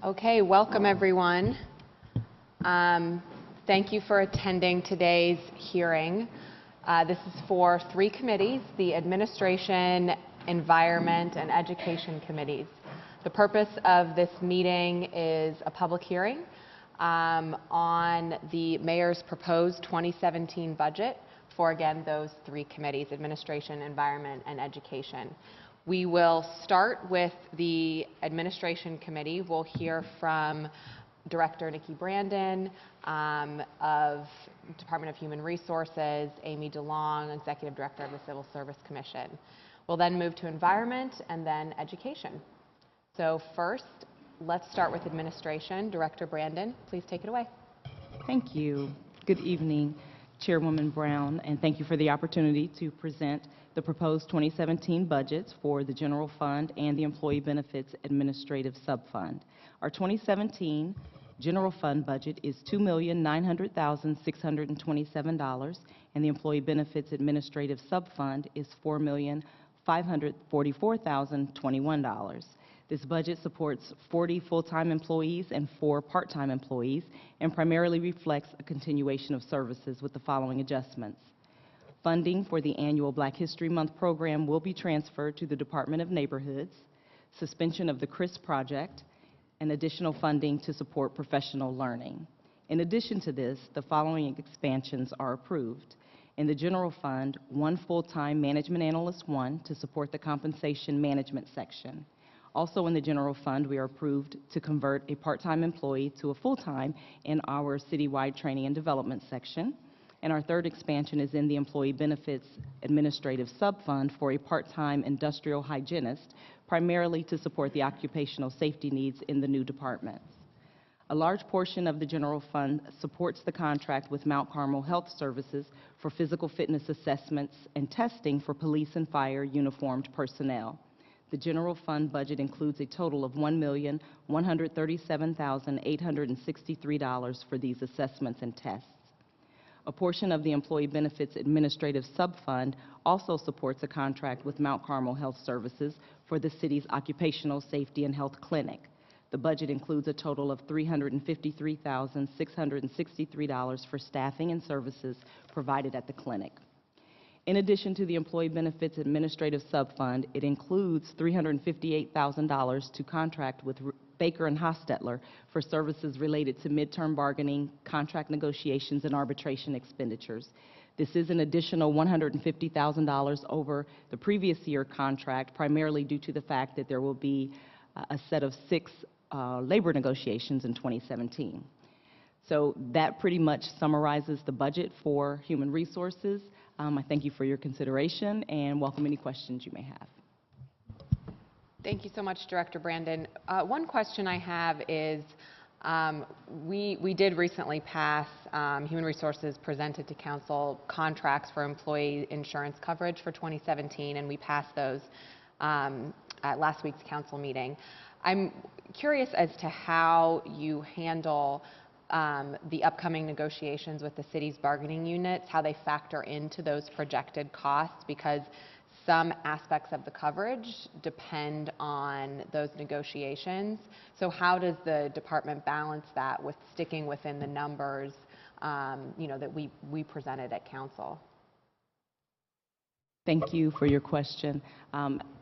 Okay, welcome everyone. Thank you for attending today's hearing. This is for three committees, the Administration, Environment, and Education committees. The purpose of this meeting is a public hearing on the mayor's proposed 2017 budget for, again, those three committees, Administration, Environment, and Education. We will start with the Administration Committee. We'll hear from Director Nikki Brandon of Department of Human Resources, Amy DeLong, Executive Director of the Civil Service Commission. We'll then move to Environment and then Education. So first, let's start with Administration. Director Brandon, please take it away. Thank you. Good evening, Chairwoman Brown, and thank you for the opportunity to present the proposed 2017 budgets for the General Fund and the Employee Benefits Administrative Subfund. Our 2017 General Fund budget is $2,900,627, and the Employee Benefits Administrative Subfund is $4,544,021. This budget supports 40 full-time employees and 4 part-time employees and primarily reflects a continuation of services with the following adjustments. Funding for the annual Black History Month program will be transferred to the Department of Neighborhoods, suspension of the CRIS project, and additional funding to support professional learning. In addition to this, the following expansions are approved. In the General Fund, 1 full-time Management Analyst 1 to support the Compensation Management section. Also in the General Fund, we are approved to convert a part-time employee to a full-time in our citywide training and development section. And our third expansion is in the Employee Benefits Administrative Subfund for a part-time industrial hygienist, primarily to support the occupational safety needs in the new departments. A large portion of the General Fund supports the contract with Mount Carmel Health Services for physical fitness assessments and testing for police and fire uniformed personnel. The General Fund budget includes a total of $1,137,863 for these assessments and tests. A portion of the Employee Benefits Administrative Subfund also supports a contract with Mount Carmel Health Services for the city's Occupational Safety and Health Clinic. The budget includes a total of $353,663 for staffing and services provided at the clinic. In addition to the Employee Benefits Administrative Subfund, it includes $358,000 to contract with Baker and Hostetler for services related to midterm bargaining, contract negotiations, and arbitration expenditures. This is an additional $150,000 over the previous year contract, primarily due to the fact that there will be a set of 6 labor negotiations in 2017. So that pretty much summarizes the budget for Human Resources. I thank you for your consideration and welcome any questions you may have. Thank you so much, Director Brandon. One question I have is, we did recently pass, Human Resources presented to Council contracts for employee insurance coverage for 2017, and we passed those at last week's Council meeting. I'm curious as to how you handle the upcoming negotiations with the city's bargaining units, how they factor into those projected costs, because some aspects of the coverage depend on those negotiations. So how does the department balance that with sticking within the numbers that we presented at Council? Thank you for your question.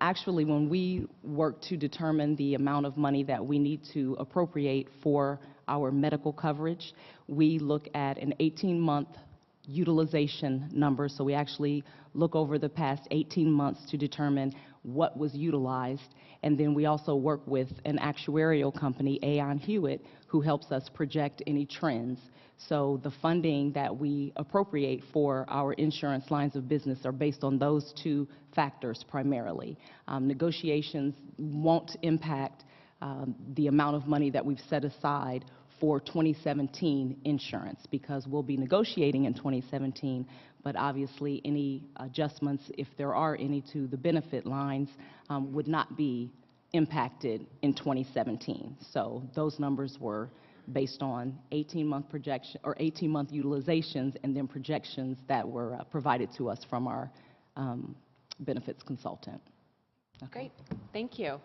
Actually, when we work to determine the amount of money that we need to appropriate for our medical coverage, we look at an 18-month utilization number. So we actually look over the past 18 months to determine what was utilized. And then we also work with an actuarial company, Aon Hewitt, who helps us project any trends. So the funding that we appropriate for our insurance lines of business are based on those 2 factors primarily. Negotiations won't impact the amount of money that we've set aside for 2017 insurance, because we'll be negotiating in 2017, but obviously any adjustments, if there are any, to the benefit lines would not be impacted in 2017. So those numbers were based on 18-month projection or 18-month utilizations, and then projections that were provided to us from our benefits consultant. Okay. Great, thank you.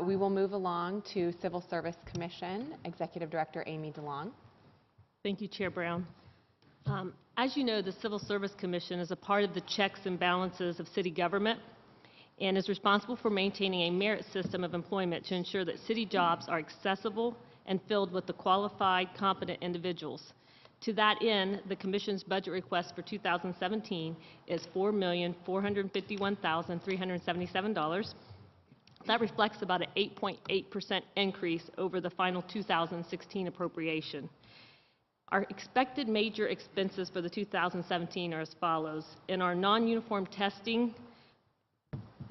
We will move along to Civil Service Commission, Executive Director Amy DeLong. Thank you, Chair Brown. As you know, the Civil Service Commission is a part of the checks and balances of city government and is responsible for maintaining a merit system of employment to ensure that city jobs are accessible and filled with the qualified, competent individuals. To that end, the Commission's budget request for 2017 is $4,451,377. That reflects about an 8.8% increase over the final 2016 appropriation. Our expected major expenses for the 2017 are as follows. In our non-uniform testing,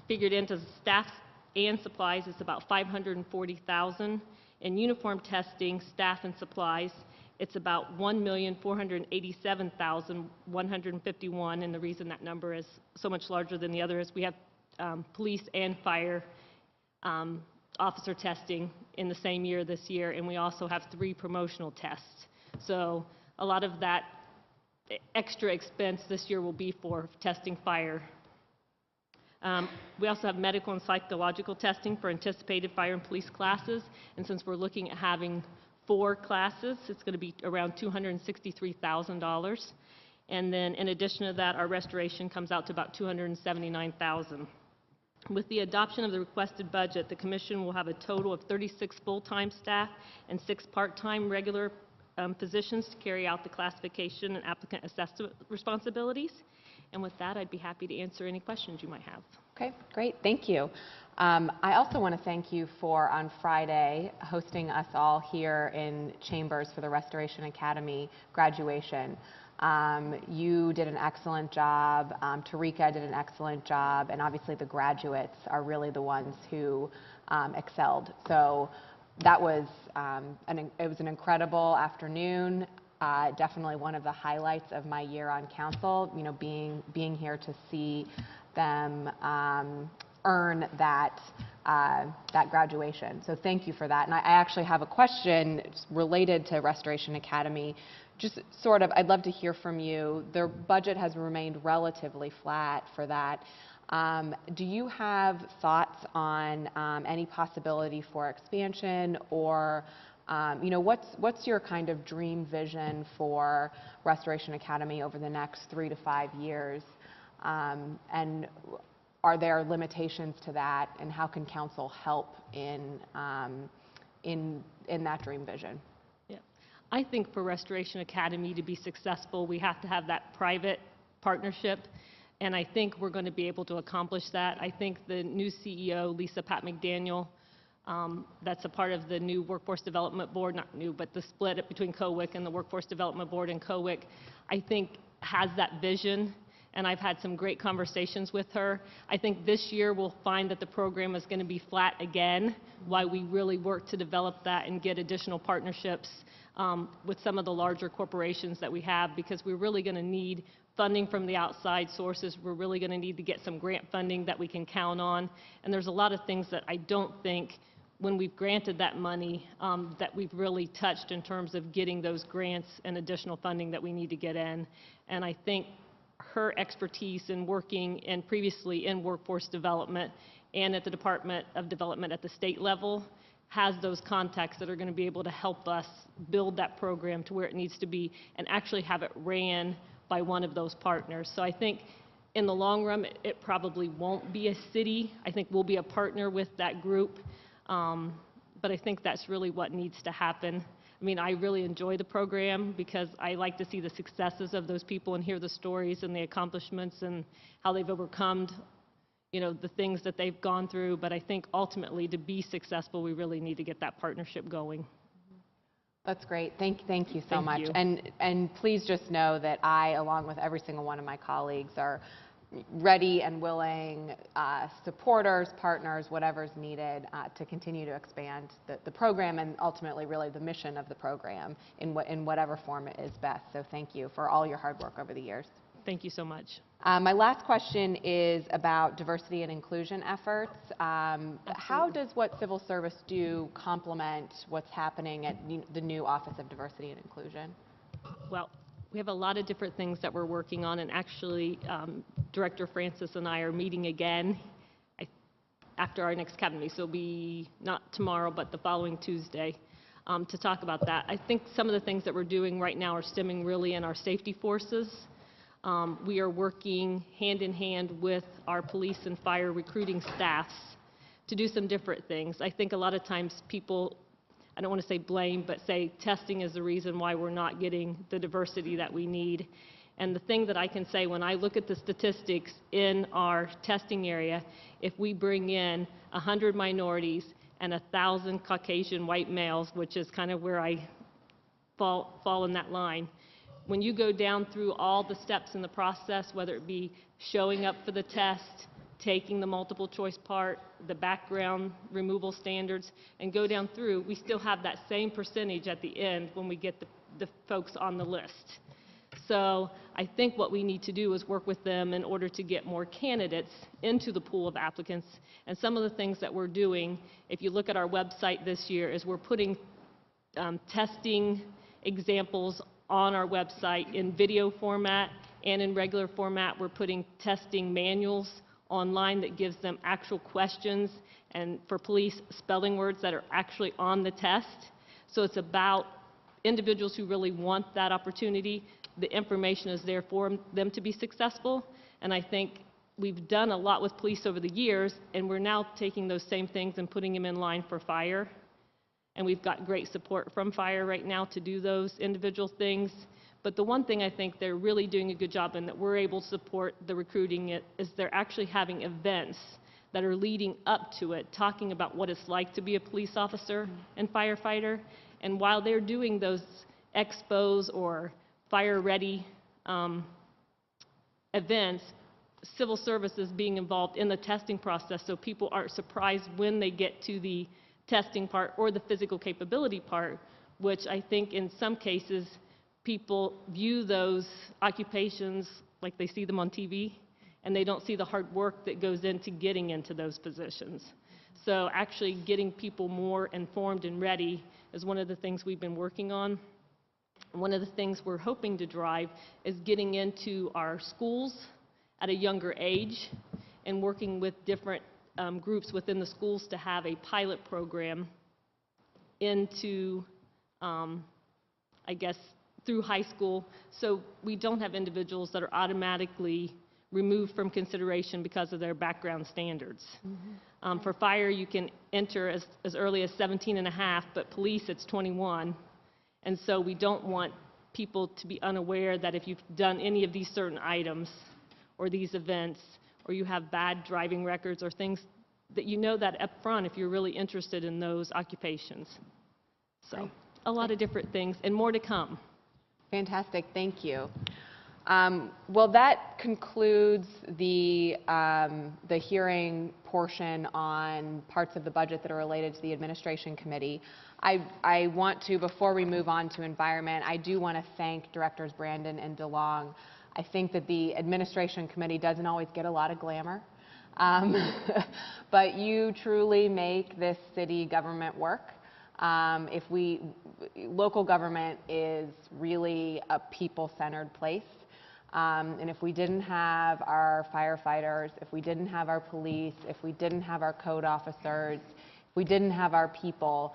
figured into staff and supplies, it's about $540,000. In uniform testing, staff and supplies, it's about $1,487,151, and the reason that number is so much larger than the other is we have police and fire officer testing in the same year this year, and we also have 3 promotional tests. So a lot of that extra expense this year will be for testing fire. We also have medical and psychological testing for anticipated fire and police classes, and since we're looking at having 4 classes, it's going to be around $263,000. And then in addition to that, our restoration comes out to about $279,000. With the adoption of the requested budget, the Commission will have a total of 36 full-time staff and 6 part-time regular positions to carry out the classification and applicant assessment responsibilities. And with that, I'd be happy to answer any questions you might have. Okay, great, thank you. I also want to thank you for, on Friday, hosting us all here in Chambers for the Restoration Academy graduation. You did an excellent job, Tarika did an excellent job, and obviously the graduates are really the ones who excelled. So that was, it was an incredible afternoon. Definitely one of the highlights of my year on council, you know, being here to see them earn that graduation. So thank you for that. And I actually have a question related to Restoration Academy. Just sort of, I'd love to hear from you. Their budget has remained relatively flat for that. Do you have thoughts on any possibility for expansion, or you know, what's your kind of dream vision for Restoration Academy over the next 3 to 5 years? And are there limitations to that, and how can council help in that dream vision? Yeah. I think for Restoration Academy to be successful, we have to have that private partnership, and I think we're going to be able to accomplish that. I think the new CEO, Lisa Pat McDaniel, that's a part of the new Workforce Development Board, not new, but the split between COWIC and the Workforce Development Board and COWIC, I think has that vision, and I've had some great conversations with her. I think this year we'll find that the program is going to be flat again, while we really work to develop that and get additional partnerships with some of the larger corporations that we have, because we're really going to need funding from the outside sources. We're really going to need to get some grant funding that we can count on, and there's a lot of things that I don't think when we've granted that money that we've really touched in terms of getting those grants and additional funding that we need to get in. And I think her expertise in working and previously in workforce development and at the Department of Development at the state level has those contacts that are going to be able to help us build that program to where it needs to be and actually have it ran by one of those partners. So I think in the long run, it probably won't be a city. I think we'll be a partner with that group. But I think that's really what needs to happen. I mean, I really enjoy the program because I like to see the successes of those people and hear the stories and the accomplishments and how they've overcome, you know, the things that they've gone through. But I think ultimately to be successful, we really need to get that partnership going. That's great. Thank you so Thank much. you. And please just know that I, along with every single one of my colleagues, are ready and willing supporters, partners, whatever's needed to continue to expand the program and ultimately really the mission of the program in whatever form it is best. So thank you for all your hard work over the years. Thank you so much. My last question is about diversity and inclusion efforts. How does what civil service do complement what's happening at the new Office of Diversity and Inclusion? Well, we have a lot of different things that we're working on, and actually Director Francis and I are meeting again. after our next academy, so it'll be not tomorrow, but the following Tuesday, to talk about that. I think some of the things that we're doing right now are stemming really in our safety forces. We are working hand in hand with our police and fire recruiting staffs to do some different things. I think a lot of times people, I don't want to say blame, but say testing is the reason why we're not getting the diversity that we need. And the thing that I can say, when I look at the statistics in our testing area, if we bring in 100 minorities and 1,000 Caucasian white males, which is kind of where I fall in that line, when you go down through all the steps in the process, whether it be showing up for the test, taking the multiple choice part, the background removal standards, and go down through, we still have that same percentage at the end when we get the folks on the list. So I think what we need to do is work with them in order to get more candidates into the pool of applicants. And some of the things that we're doing, if you look at our website this year, is we're putting testing examples on our website in video format and in regular format. We're putting testing manuals online that gives them actual questions, and for police, spelling words that are actually on the test. So it's about individuals who really want that opportunity. The information is there for them to be successful, and I think we've done a lot with police over the years, and we're now taking those same things and putting them in line for fire. And we've got great support from fire right now to do those individual things. But the one thing I think they're really doing a good job in that we're able to support the recruiting is they're actually having events that are leading up to it, talking about what it's like to be a police officer and firefighter. And while they're doing those expos or fire-ready events, civil service is being involved in the testing process, so people aren't surprised when they get to the testing part or the physical capability part, which I think in some cases people view those occupations like they see them on TV, and they don't see the hard work that goes into getting into those positions. So actually getting people more informed and ready is one of the things we've been working on. One of the things we're hoping to drive is getting into our schools at a younger age and working with different groups within the schools to have a pilot program into, I guess, through high school, so we don't have individuals that are automatically removed from consideration because of their background standards. Mm-hmm. For fire, you can enter as early as 17 and a half, but police, it's 21. And so we don't want people to be unaware that if you've done any of these certain items or these events, or you have bad driving records or things, that you know that up front if you're really interested in those occupations. So right. A lot of different things and more to come. Fantastic, thank you. Well, that concludes the hearing portion on parts of the budget that are related to the Administration Committee. I want to, before we move on to environment, I do want to thank Directors Brandon and DeLong. I think that the Administration Committee doesn't always get a lot of glamour, but you truly make this city government work. Local government is really a people-centered place. And if we didn't have our firefighters, if we didn't have our police, if we didn't have our code officers, if we didn't have our people,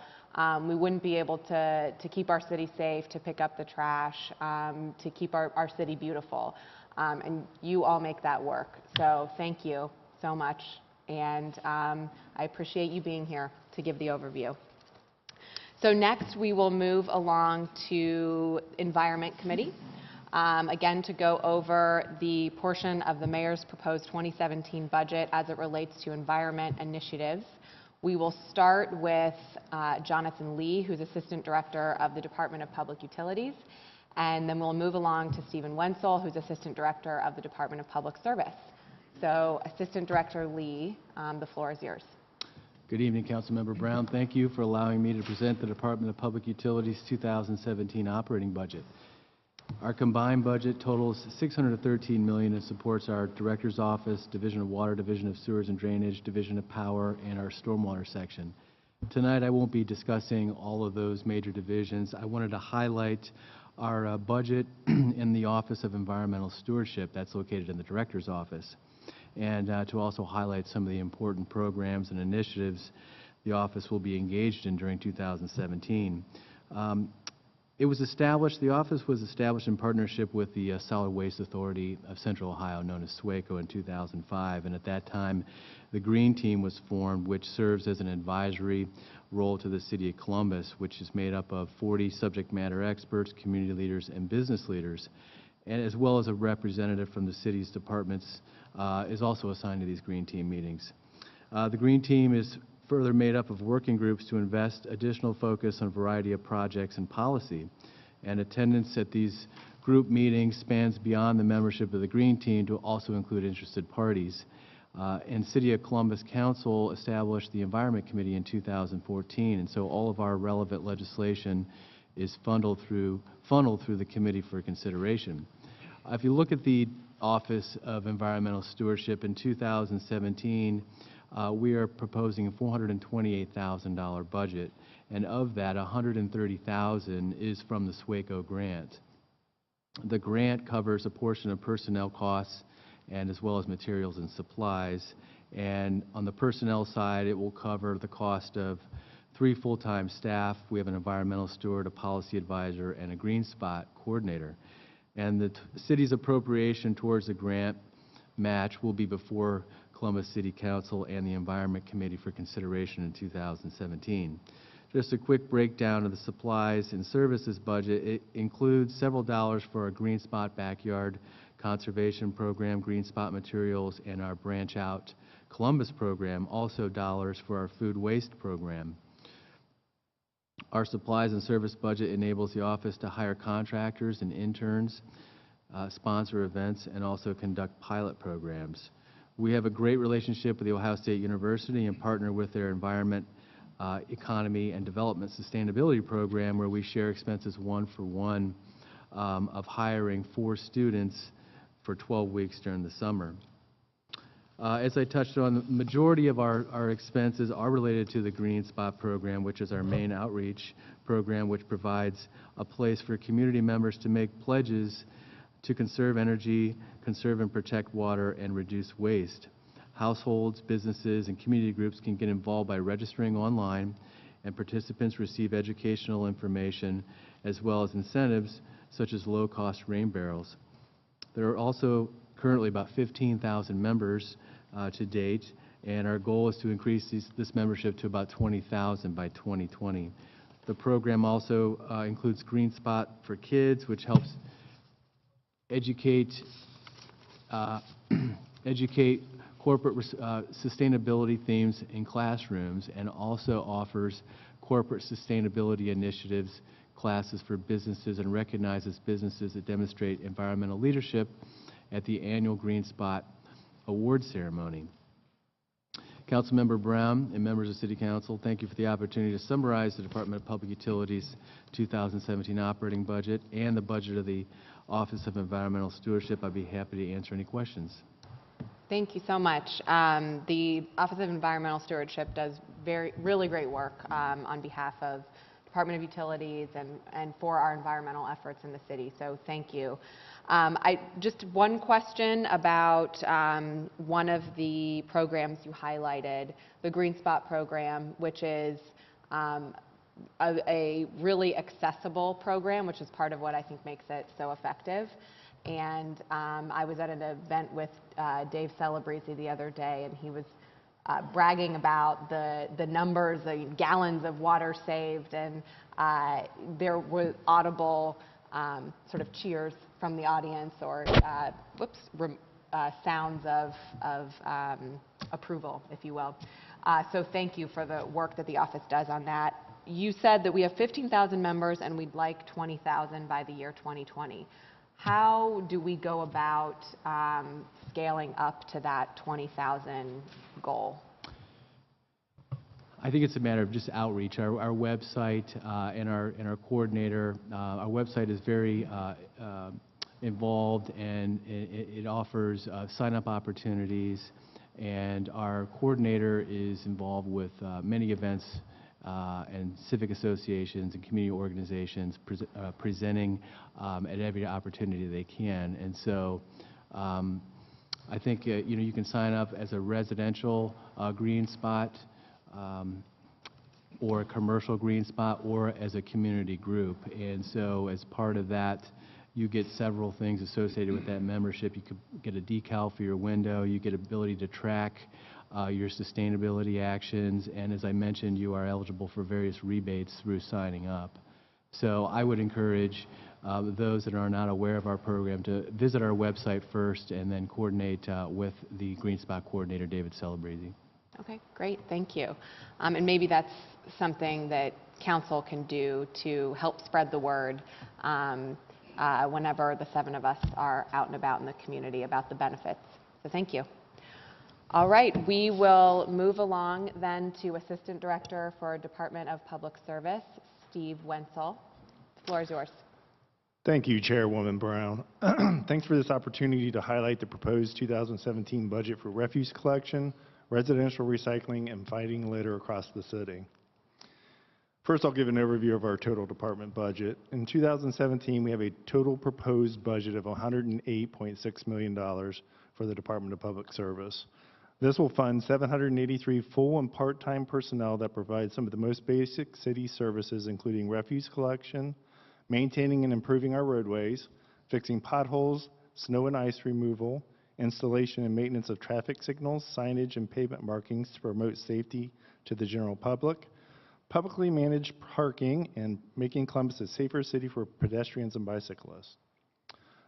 we wouldn't be able to keep our city safe, to pick up the trash, to keep our city beautiful. And you all make that work. So thank you so much. And I appreciate you being here to give the overview. So next we will move along to Environment Committee. Again, to go over the portion of the Mayor's proposed 2017 budget as it relates to environment initiatives. We will start with Jonathan Lee, who's Assistant Director of the Department of Public Utilities, and then we'll move along to Stephen Wenzel, who's Assistant Director of the Department of Public Service. So, Assistant Director Lee, the floor is yours. Good evening, Councilmember Brown. Thank you for allowing me to present the Department of Public Utilities 2017 operating budget. Our combined budget totals $613 million and supports our Director's Office, Division of Water, Division of Sewers and Drainage, Division of Power, and our Stormwater section. Tonight I won't be discussing all of those major divisions. I wanted to highlight our budget in the Office of Environmental Stewardship that's located in the Director's Office. and to also highlight some of the important programs and initiatives the office will be engaged in during 2017. The office was established in partnership with the Solid Waste Authority of Central Ohio, known as SWACO, in 2005, and at that time, the Green Team was formed, which serves as an advisory role to the City of Columbus, which is made up of 40 subject matter experts, community leaders, and business leaders, and as well as a representative from the city's departments is also assigned to these Green Team meetings. The Green Team is further made up of working groups to invest additional focus on a variety of projects and policy. And attendance at these group meetings spans beyond the membership of the Green Team to also include interested parties. And City of Columbus Council established the Environment Committee in 2014, and so all of our relevant legislation is funneled through the committee for consideration. If you look at the Office of Environmental Stewardship in 2017, we are proposing a $428,000 budget, and of that, $130,000 is from the SWACO grant. The grant covers a portion of personnel costs and as well as materials and supplies, and on the personnel side, it will cover the cost of 3 full-time staff. We have an environmental steward, a policy advisor, and a green spot coordinator. And the city's appropriation towards the grant match will be before Columbus City Council and the Environment Committee for consideration in 2017. Just a quick breakdown of the supplies and services budget. It includes several dollars for our Green Spot Backyard Conservation Program, Green Spot Materials, and our Branch Out Columbus program, also dollars for our Food Waste program. Our supplies and service budget enables the office to hire contractors and interns, sponsor events, and also conduct pilot programs. We have a great relationship with the Ohio State University and partner with their Environment, Economy, and Development Sustainability program, where we share expenses 1-for-1 of hiring 4 students for 12 weeks during the summer. As I touched on, the majority of our expenses are related to the Green Spot program, which is our main outreach program, which provides a place for community members to make pledges to conserve energy, conserve and protect water, and reduce waste. Households, businesses, and community groups can get involved by registering online, and participants receive educational information as well as incentives such as low-cost rain barrels. There are also currently about 15,000 members to date, and our goal is to increase this membership to about 20,000 by 2020. The program also includes Green Spot for Kids, which helps educate corporate sustainability themes in classrooms, and also offers corporate sustainability initiatives classes for businesses and recognizes businesses that demonstrate environmental leadership at the annual Green Spot Award ceremony. Councilmember Brown and members of City Council, thank you for the opportunity to summarize the Department of Public Utilities 2017 operating budget and the budget of the Office of Environmental Stewardship. I'd be happy to answer any questions. Thank you so much. The Office of Environmental Stewardship does really great work on behalf of Department of Utilities and for our environmental efforts in the city, so thank you. Just one question about one of the programs you highlighted, the Green Spot program, which is a really accessible program, which is part of what I think makes it so effective. And I was at an event with Dave Celebrezzi the other day, and he was bragging about the numbers, the gallons of water saved, and there were audible sort of cheers from the audience, or sounds of approval, if you will. So thank you for the work that the office does on that. You said that we have 15,000 members and we'd like 20,000 by the year 2020. How do we go about scaling up to that 20,000 goal? I think it's a matter of just outreach. Our website and our coordinator, our website is very involved, and it offers sign-up opportunities, and our coordinator is involved with many events and civic associations and community organizations presenting at every opportunity they can. And so I think, you can sign up as a residential green spot, or a commercial green spot, or as a community group. And so as part of that, you get several things associated with that membership. You could get a decal for your window, you get ability to track your sustainability actions, and as I mentioned, you are eligible for various rebates through signing up. So I would encourage those that are not aware of our program to visit our website first and then coordinate with the Green Spot Coordinator, David Celebrezzi. Okay, great, thank you. And maybe that's something that council can do to help spread the word whenever the 7 of us are out and about in the community about the benefits. So thank you. All right, we will move along then to Assistant Director for Department of Public Service, Steve Wenzel. The floor is yours. Thank you, Chairwoman Brown. Thanks for this opportunity to highlight the proposed 2017 budget for refuse collection, residential recycling, and fighting litter across the city. First, I'll give an overview of our total department budget. In 2017, we have a total proposed budget of $108.6 million for the Department of Public Service. This will fund 783 full and part-time personnel that provide some of the most basic city services, including refuse collection, maintaining and improving our roadways, fixing potholes, snow and ice removal, installation and maintenance of traffic signals, signage, and pavement markings to promote safety to the general public, publicly managed parking, and making Columbus a safer city for pedestrians and bicyclists.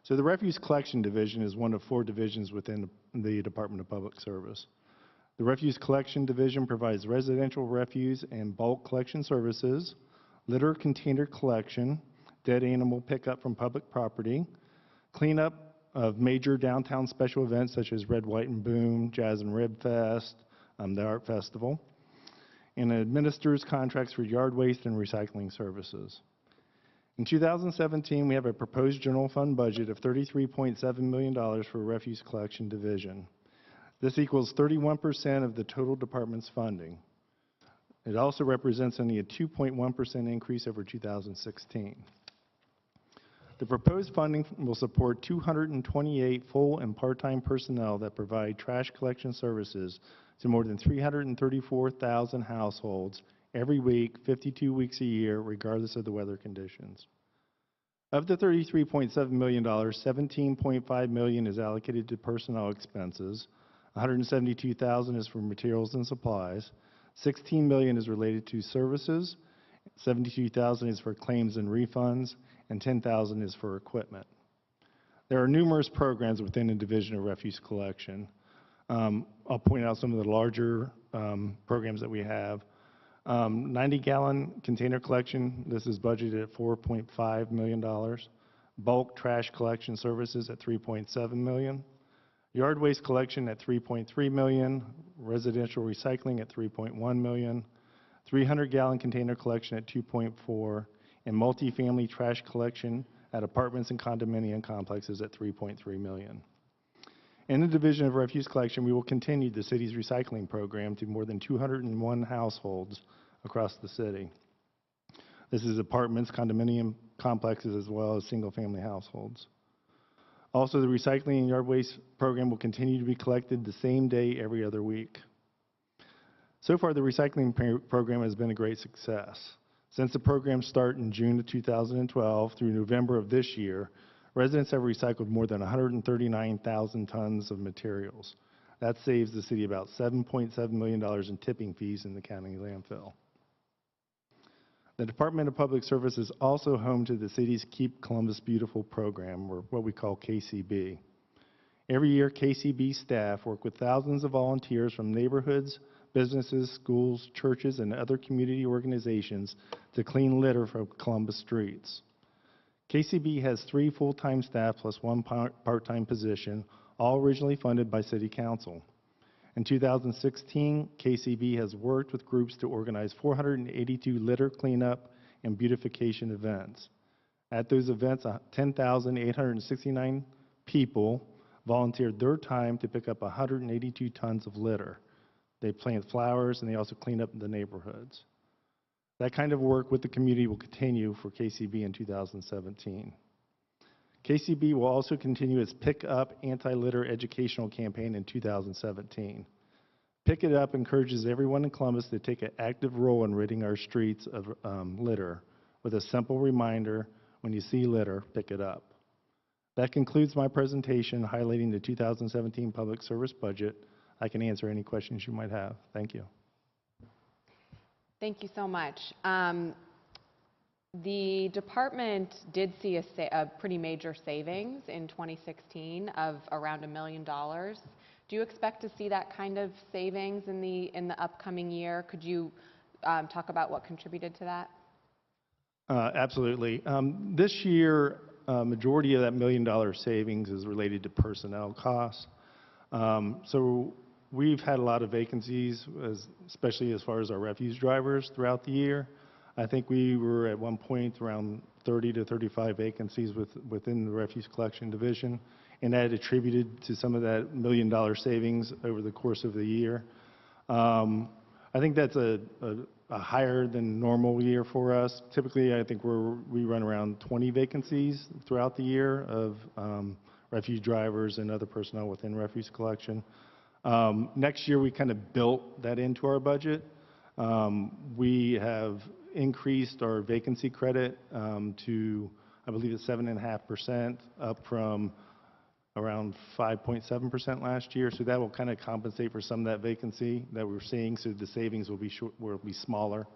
So the Refuse Collection Division is one of 4 divisions within the Department of Public Service. The Refuse Collection Division provides residential refuse and bulk collection services, litter container collection, dead animal pickup from public property, cleanup of major downtown special events such as Red, White, and Boom, Jazz and Rib Fest, the Art Festival, and administers contracts for yard waste and recycling services. In 2017, we have a proposed general fund budget of $33.7 million for Refuse Collection Division. This equals 31% of the total department's funding. It also represents only a 2.1% increase over 2016. The proposed funding will support 228 full and part-time personnel that provide trash collection services to more than 334,000 households every week, 52 weeks a year, regardless of the weather conditions. Of the $33.7 million, $17.5 million is allocated to personnel expenses, $172,000 is for materials and supplies, $16 million is related to services, $72,000 is for claims and refunds, and $10,000 is for equipment. There are numerous programs within the Division of Refuse Collection. I'll point out some of the larger programs that we have. 90-gallon container collection, this is budgeted at $4.5 million. Bulk trash collection services at $3.7 million. Yard waste collection at $3.3 million. Residential recycling at $3.1 million. 300-gallon container collection at $2.4 million. And multifamily trash collection at apartments and condominium complexes at $3.3 million. In the Division of Refuse Collection, we will continue the city's recycling program to more than 201 households across the city. This is apartments, condominium complexes, as well as single-family households. Also, the recycling and yard waste program will continue to be collected the same day every other week. So far, the recycling program has been a great success. Since the program started in June of 2012 through November of this year, residents have recycled more than 139,000 tons of materials. That saves the city about $7.7 million in tipping fees in the county landfill. The Department of Public Service is also home to the city's Keep Columbus Beautiful program, or what we call KCB. Every year, KCB staff work with thousands of volunteers from neighborhoods, businesses, schools, churches, and other community organizations to clean litter from Columbus streets. KCB has 3 full-time staff plus 1 part-time position, all originally funded by City Council. In 2016, KCB has worked with groups to organize 482 litter cleanup and beautification events. At those events, 10,869 people volunteered their time to pick up 182 tons of litter. They plant flowers, and they also clean up the neighborhoods. That kind of work with the community will continue for KCB in 2017. KCB will also continue its Pick Up anti-litter educational campaign in 2017. Pick It Up encourages everyone in Columbus to take an active role in ridding our streets of litter with a simple reminder: when you see litter, pick it up. That concludes my presentation highlighting the 2017 public service budget. I can answer any questions you might have. Thank you. Thank you so much. The department did see a pretty major savings in 2016 of around $1 million. Do you expect to see that kind of savings in the upcoming year? Could you talk about what contributed to that? Absolutely. This year, majority of that $1 million savings is related to personnel costs. So we've had a lot of vacancies, especially as far as our refuse drivers throughout the year. I think we were at one point around 30 to 35 vacancies within the refuse collection division, and that attributed to some of that $1 million savings over the course of the year. I think that's a higher than normal year for us. Typically, I think we run around 20 vacancies throughout the year of refuse drivers and other personnel within refuse collection. Next year, we kind of built that into our budget. We have increased our vacancy credit to, I believe it's 7.5%, up from around 5.7% last year. So that will kind of compensate for some of that vacancy that we're seeing. So the savings will be smaller.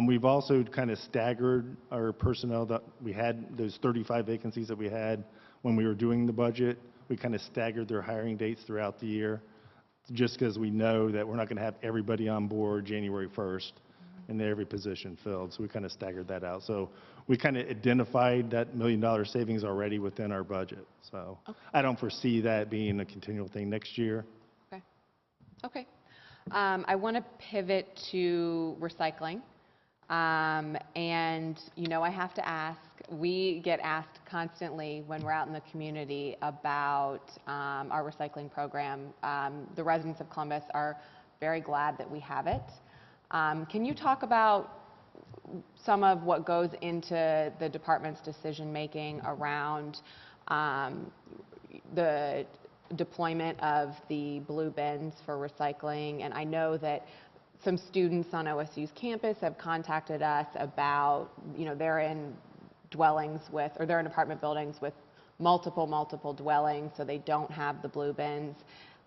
We've also kind of staggered our personnel. That we had those 35 vacancies that we had when we were doing the budget. We kind of staggered their hiring dates throughout the year, just because we know that we're not going to have everybody on board January 1st and every position filled. So we kind of staggered that out. So we kind of identified that $1 million savings already within our budget. So I don't foresee that being a continual thing next year. Okay. Okay. I want to pivot to recycling. And, you know, I have to ask, we get asked constantly when we're out in the community about our recycling program. The residents of Columbus are very glad that we have it. Can you talk about some of what goes into the department's decision-making around the deployment of the blue bins for recycling? And I know that some students on OSU's campus have contacted us about, you know, they're in dwellings with, or they're in apartment buildings with multiple dwellings, so they don't have the blue bins.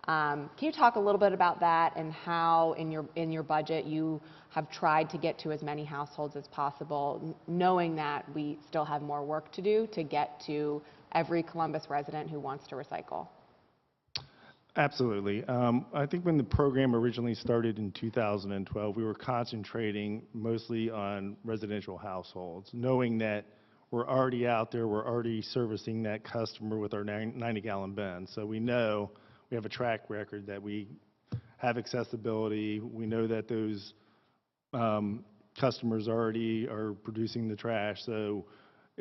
Can you talk a little bit about that and how in your budget you have tried to get to as many households as possible, knowing that we still have more work to do to get to every Columbus resident who wants to recycle? Absolutely. I think when the program originally started in 2012, we were concentrating mostly on residential households, knowing that we're already out there, we're already servicing that customer with our 90-gallon bins. So we know we have a track record that we have accessibility. We know that those customers already are producing the trash. So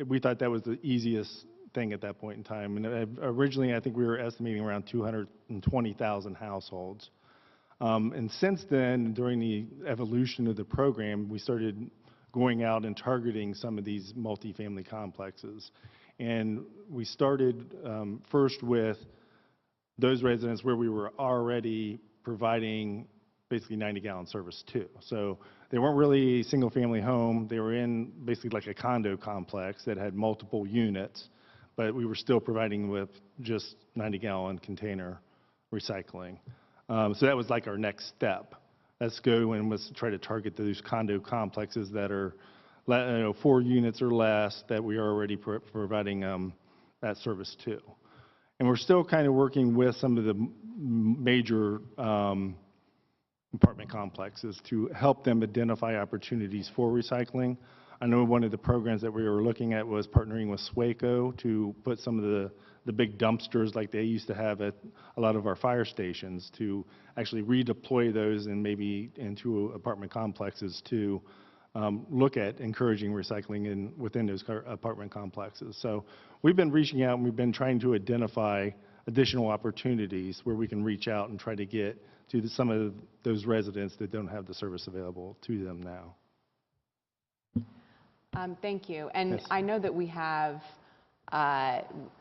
we thought that was the easiest thing at that point in time. And originally, I think we were estimating around 220,000 households. And since then, during the evolution of the program, we started going out and targeting some of these multifamily complexes. And we started first with those residents where we were already providing basically 90-gallon service to. So they weren't really a single-family home. They were in basically like a condo complex that had multiple units, but we were still providing with just 90-gallon container recycling. So that was like our next step. Let's go and let's try to target those condo complexes that are 4 units or less that we are already providing that service to. And we're still kind of working with some of the major apartment complexes to help them identify opportunities for recycling. I know one of the programs that we were looking at was partnering with SWACO to put some of the big dumpsters like they used to have at a lot of our fire stations to actually redeploy those and maybe into apartment complexes to look at encouraging recycling within those apartment complexes. So we've been reaching out and we've been trying to identify additional opportunities where we can reach out and try to get to some of those residents that don't have the service available to them now. Thank you. And Yes. I know that we have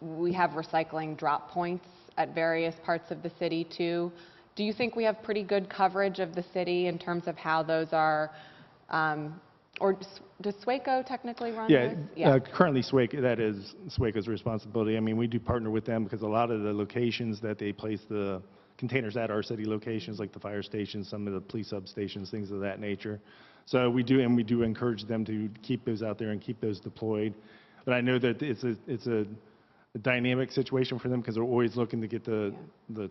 We have recycling drop points at various parts of the city too. Do you think we have pretty good coverage of the city in terms of how those are, or does SWACO technically run Yeah, those? currently SWACO, that is SWACO's responsibility. I mean, we do partner with them because a lot of the locations that they place the containers at are city locations, like the fire stations, some of the police substations, things of that nature. So we do encourage them to keep those out there and keep those deployed. But I know that it's a dynamic situation for them because they're always looking to get the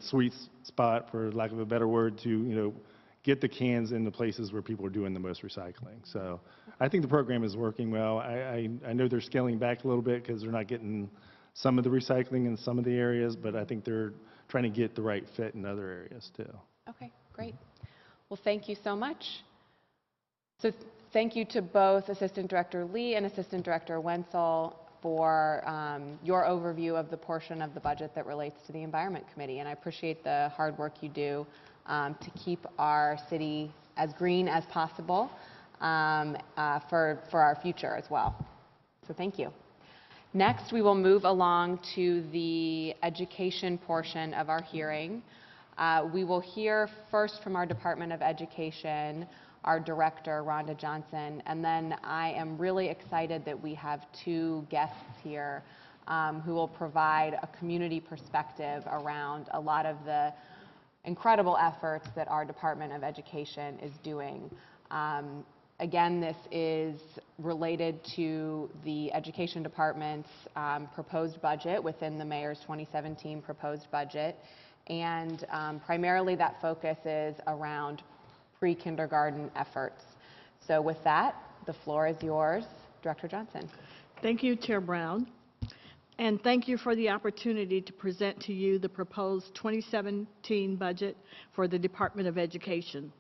sweet spot, for lack of a better word, to get the cans in the places where people are doing the most recycling. So I think the program is working well. I know they're scaling back a little bit because they're not getting some of the recycling in some of the areas, but I think they're trying to get the right fit in other areas too. Okay, great. Well, thank you so much. So thank you to both Assistant Director Lee and Assistant Director Wenzel for your overview of the portion of the budget that relates to the Environment Committee. And I appreciate the hard work you do to keep our city as green as possible for our future as well. So thank you. Next, we will move along to the education portion of our hearing. We will hear first from our Department of Education, our Director, Rhonda Johnson, and then I am really excited that we have two guests here who will provide a community perspective around a lot of the incredible efforts that our Department of Education is doing. Again, this is related to the Education Department's proposed budget within the Mayor's 2017 proposed budget, and primarily that focus is around pre-kindergarten efforts. So with that, the floor is yours, Director Johnson. Thank you, Chair Brown, and thank you for the opportunity to present to you the proposed 2017 budget for the Department of Education.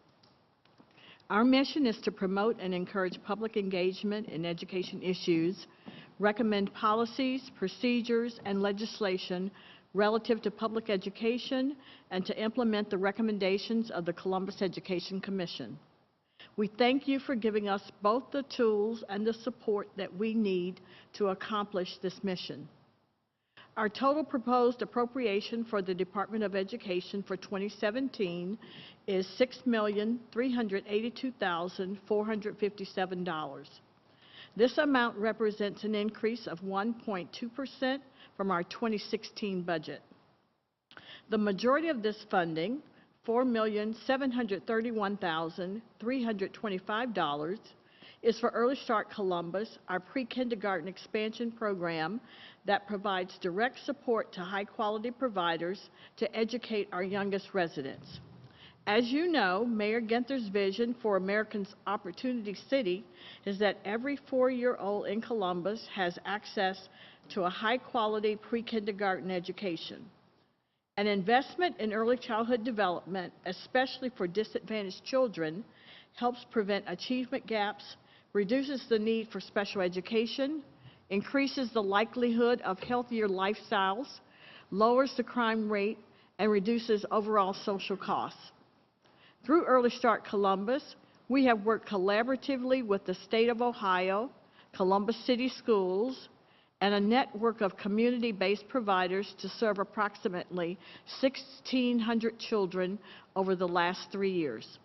Our mission is to promote and encourage public engagement in education issues, recommend policies, procedures, and legislation relative to public education, and to implement the recommendations of the Columbus Education Commission. We thank you for giving us both the tools and the support that we need to accomplish this mission. Our total proposed appropriation for the Department of Education for 2017 is $6,382,457. This amount represents an increase of 1.2% from our 2016 budget. The majority of this funding, $4,731,325, is for Early Start Columbus, our pre-kindergarten expansion program that provides direct support to high-quality providers to educate our youngest residents. As you know, Mayor Ginther's vision for America's Opportunity City is that every 4-year-old in Columbus has access to a high-quality pre-kindergarten education. An investment in early childhood development, especially for disadvantaged children, helps prevent achievement gaps, reduces the need for special education, increases the likelihood of healthier lifestyles, lowers the crime rate, and reduces overall social costs. Through Early Start Columbus, we have worked collaboratively with the State of Ohio, Columbus City Schools, and a network of community-based providers to serve approximately 1,600 children over the last 3 years.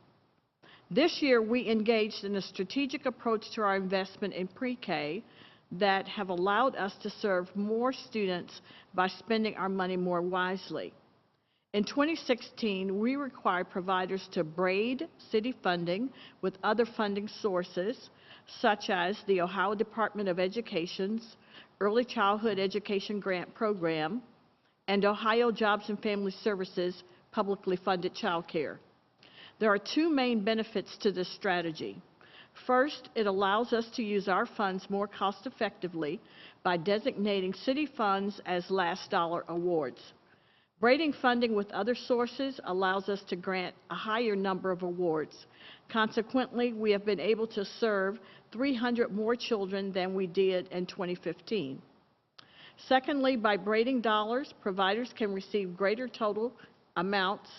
This year, we engaged in a strategic approach to our investment in pre-K that have allowed us to serve more students by spending our money more wisely. In 2016, we required providers to braid city funding with other funding sources, such as the Ohio Department of Education's Early Childhood Education Grant Program and Ohio Jobs and Family Services publicly funded child care. There are two main benefits to this strategy. First, it allows us to use our funds more cost-effectively by designating city funds as last dollar awards. Braiding funding with other sources allows us to grant a higher number of awards. Consequently, we have been able to serve 300 more children than we did in 2015. Secondly, by braiding dollars, providers can receive greater total amounts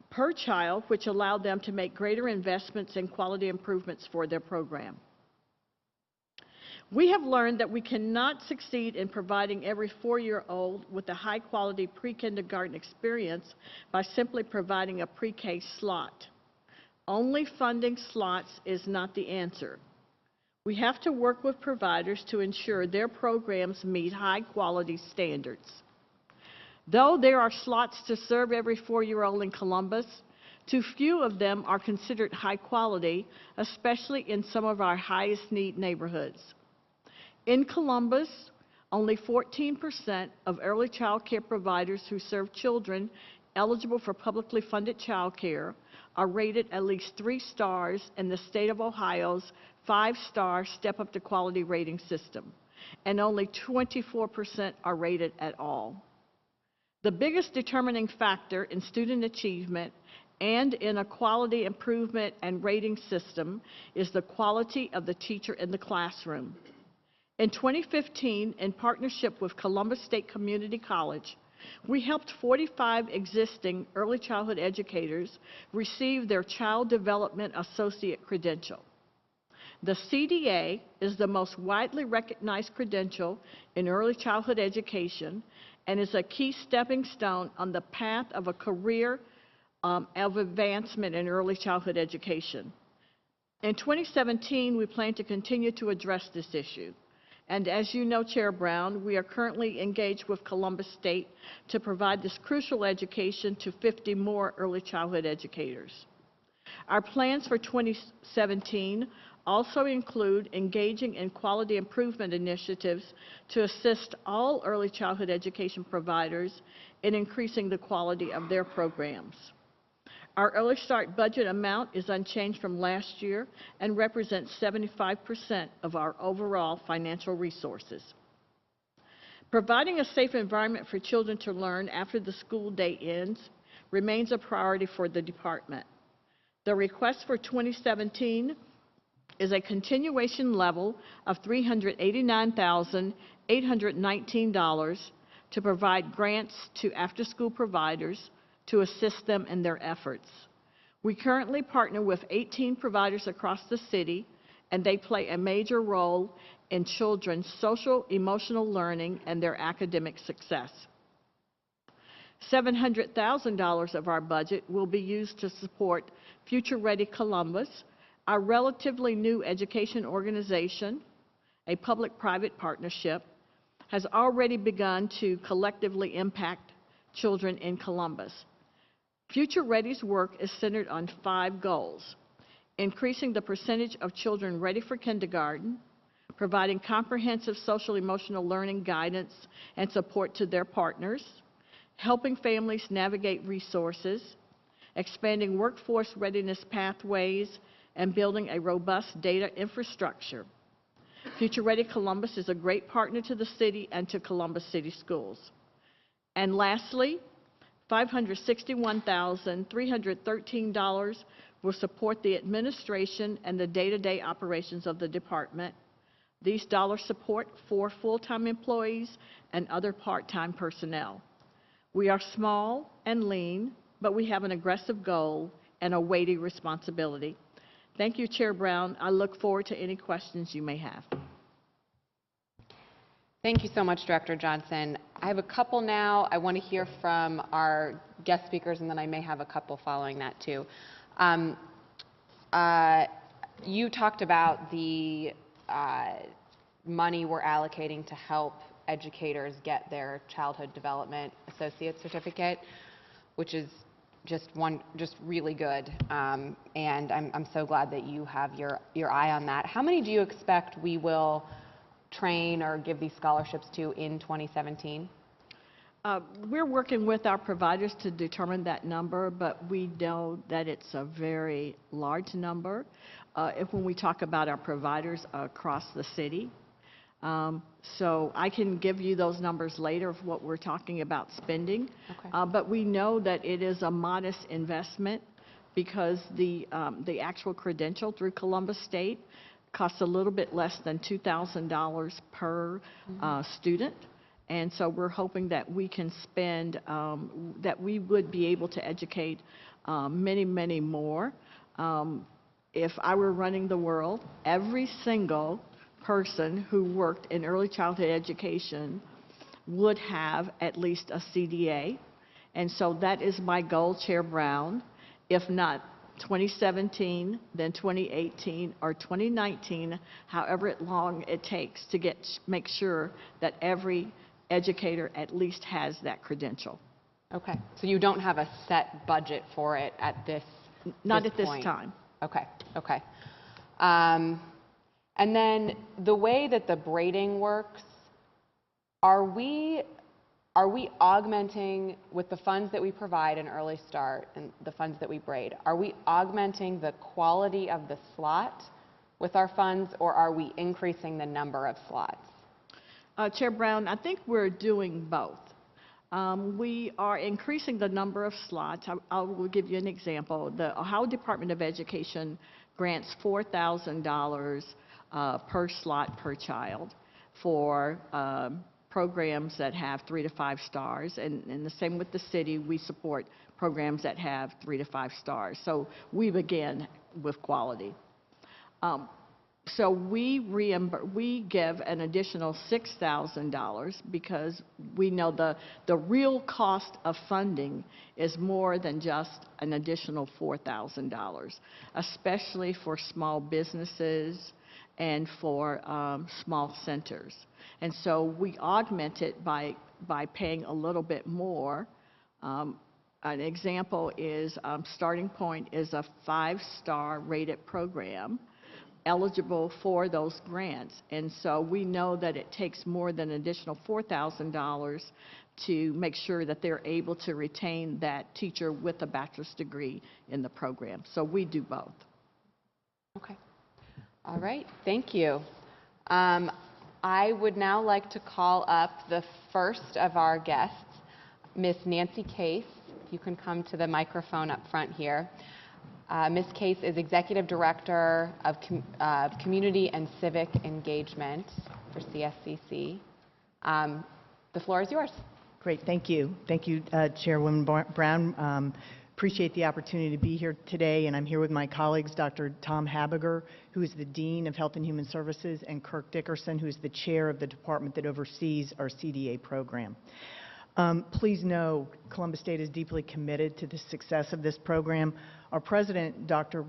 per child, which allow them to make greater investments in quality improvements for their program. We have learned that we cannot succeed in providing every 4-year-old with a high-quality pre-kindergarten experience by simply providing a pre-K slot. Only funding slots is not the answer. We have to work with providers to ensure their programs meet high-quality standards. Though there are slots to serve every 4-year-old in Columbus, too few of them are considered high quality, especially in some of our highest need neighborhoods. In Columbus, only 14% of early child care providers who serve children eligible for publicly funded child care are rated at least 3 stars in the state of Ohio's 5-star Step Up to Quality rating system, and only 24% are rated at all. The biggest determining factor in student achievement and in a quality improvement and rating system is the quality of the teacher in the classroom. In 2015, in partnership with Columbus State Community College, we helped 45 existing early childhood educators receive their Child Development Associate credential. The CDA is the most widely recognized credential in early childhood education and is a key stepping stone on the path of a career of advancement in early childhood education. In 2017, we plan to continue to address this issue. And as you know, Chair Brown, we are currently engaged with Columbus State to provide this crucial education to 50 more early childhood educators. Our plans for 2017 also include engaging in quality improvement initiatives to assist all early childhood education providers in increasing the quality of their programs. Our Early Start budget amount is unchanged from last year and represents 75% of our overall financial resources. Providing a safe environment for children to learn after the school day ends remains a priority for the department. The request for 2017 is a continuation level of $389,819 to provide grants to after-school providers to assist them in their efforts. We currently partner with 18 providers across the city, and they play a major role in children's social, emotional learning and their academic success. $700,000 of our budget will be used to support Future Ready Columbus, our relatively new education organization. A public-private partnership has already begun to collectively impact children in Columbus. Future Ready's work is centered on 5 goals: increasing the percentage of children ready for kindergarten, providing comprehensive social emotional learning guidance and support to their partners, helping families navigate resources, expanding workforce readiness pathways, and building a robust data infrastructure. Future Ready Columbus is a great partner to the city and to Columbus City Schools. And lastly, $561,313 will support the administration and the day-to-day operations of the department. These dollars support 4 full-time employees and other part-time personnel. We are small and lean, but we have an aggressive goal and a weighty responsibility. Thank you, Chair Brown. I look forward to any questions you may have. Thank you so much, Director Johnson. I have a couple now. I want to hear from our guest speakers, and then I may have a couple following that, too. You talked about the money we're allocating to help educators get their Childhood Development Associate Certificate, which is just really good, and I'm so glad that you have your eye on that. How many do you expect we will train or give these scholarships to in 2017? We're working with our providers to determine that number, but we know that it's a very large number when we talk about our providers across the city. So I can give you those numbers later of what we're talking about spending. Okay. But we know that it is a modest investment because the actual credential through Columbus State costs a little bit less than $2,000 per student. And so we're hoping that we can spend, that we would be able to educate many, many more. If I were running the world, every single person who worked in early childhood education would have at least a CDA. And so that is my goal, Chair Brown. If not 2017, then 2018 or 2019, however long it takes to make sure that every educator at least has that credential. Okay, so you don't have a set budget for it at this Not at this point? time. Okay, okay. And then the way that the braiding works, are we augmenting with the funds that we provide in Early Start and the funds that we braid, are we augmenting the quality of the slot with our funds, or are we increasing the number of slots? Chair Brown, I think we're doing both. We are increasing the number of slots. I will give you an example. The Ohio Department of Education grants $4,000 per slot per child for programs that have 3 to 5 stars, and the same with the city. We support programs that have 3 to 5 stars. So we begin with quality. So we give an additional $6,000 because we know the real cost of funding is more than just an additional $4,000, especially for small businesses and for small centers. And so we augment it by paying a little bit more. An example is Starting Point is a 5-star rated program eligible for those grants. And so we know that it takes more than an additional $4,000 to make sure that they're able to retain that teacher with a bachelor's degree in the program. So we do both. Okay. All right, thank you. I would now like to call up the first of our guests, Miss Nancy Case. If you can come to the microphone up front here. Ms. Case is Executive Director of Community and Civic Engagement for CSCC. The floor is yours. Great, thank you. Thank you, Chairwoman Brown. Appreciate the opportunity to be here today, and I'm here with my colleagues, Dr. Tom Habiger, who is the Dean of Health and Human Services, and Kirk Dickerson, who is the Chair of the department that oversees our CDA program. Please know Columbus State is deeply committed to the success of this program. Our president, Dr.